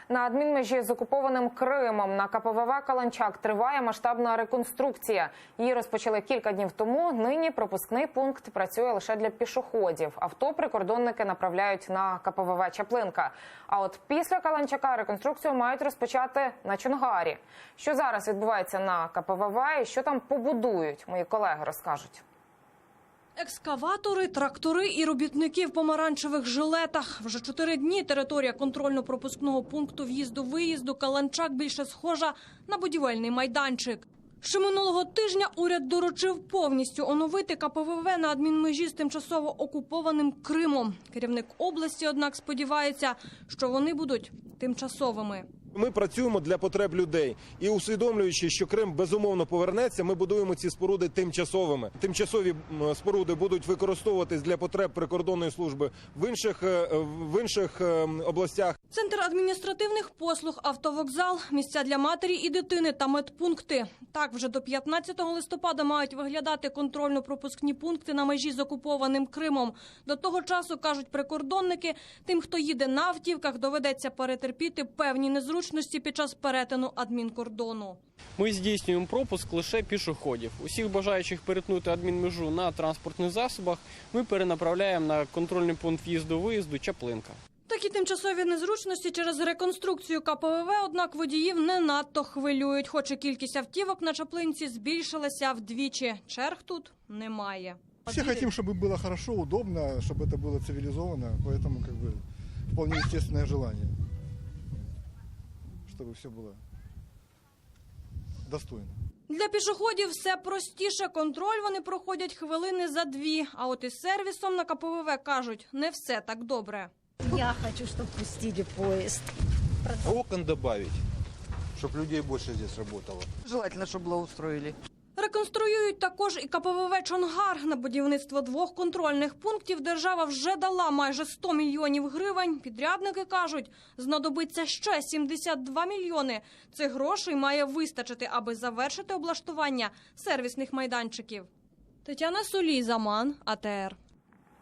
На адмінмежі з окупованим Кримом на КПВВ «Каланчак» триває масштабна реконструкція. Її розпочали кілька днів тому. Нині пропускний пункт працює лише для пішоходів. Авто прикордонники направляють на КПВВ «Чаплинка». А от після Каланчака реконструкцію мають розпочати на Чонгарі. Що зараз відбувається на КПВВ і що там побудують, мої колеги розкажуть. Екскаватори, трактори і робітники в помаранчевих жилетах. Вже 4 дні територія контрольно-пропускного пункту в'їзду-виїзду «Каланчак» більше схожа на будівельний майданчик. Ще минулого тижня уряд доручив повністю оновити КПВВ на адмінмежі з тимчасово окупованим Кримом. Керівник області, однак, сподівається, що вони будуть тимчасовими. Ми працюємо для потреб людей. І усвідомлюючи, що Крим безумовно повернеться, ми будуємо ці споруди тимчасовими. Тимчасові споруди будуть використовуватись для потреб прикордонної служби в інших областях. Центр адміністративних послуг, автовокзал, місця для матері і дитини та медпункти. Так, вже до 15 листопада мають виглядати контрольно-пропускні пункти на межі з окупованим Кримом. До того часу, кажуть прикордонники, тим, хто їде на автівках, доведеться перетерпіти певні незручності під час перетину адмінкордону. Ми здійснюємо пропуск лише пішоходів. Усіх бажаючих перетнути адмінмежу на транспортних засобах ми перенаправляємо на контрольний пункт в'їзду-виїзду «Чаплинка». Такі тимчасові незручності через реконструкцію КПВВ, однак, водіїв не надто хвилюють. Хоч і кількість автівок на Чаплинці збільшилася вдвічі. Черг тут немає. Все хотим, чтобы было хорошо, удобно, чтобы это было цивилизованно, поэтому вполне естественное желание, чтобы все было достойно. Для пішоходів все простіше. Контроль вони проходять хвилини за 2. А от із сервісом на КПВВ, кажуть, не все так добре. Я хочу, чтобы пустили поезд. Окон добавить, чтобы людей больше здесь работало. Желательно, чтобы благоустроили. Реконструюють також і КПВВ «Чонгар». На будівництво 2 контрольних пунктів держава вже дала майже 100 мільйонів гривень. Підрядники кажуть, знадобиться ще 72 мільйони. Цих грошей має вистачити, аби завершити облаштування сервісних майданчиків. Тетяна Солій, Заман, АТР.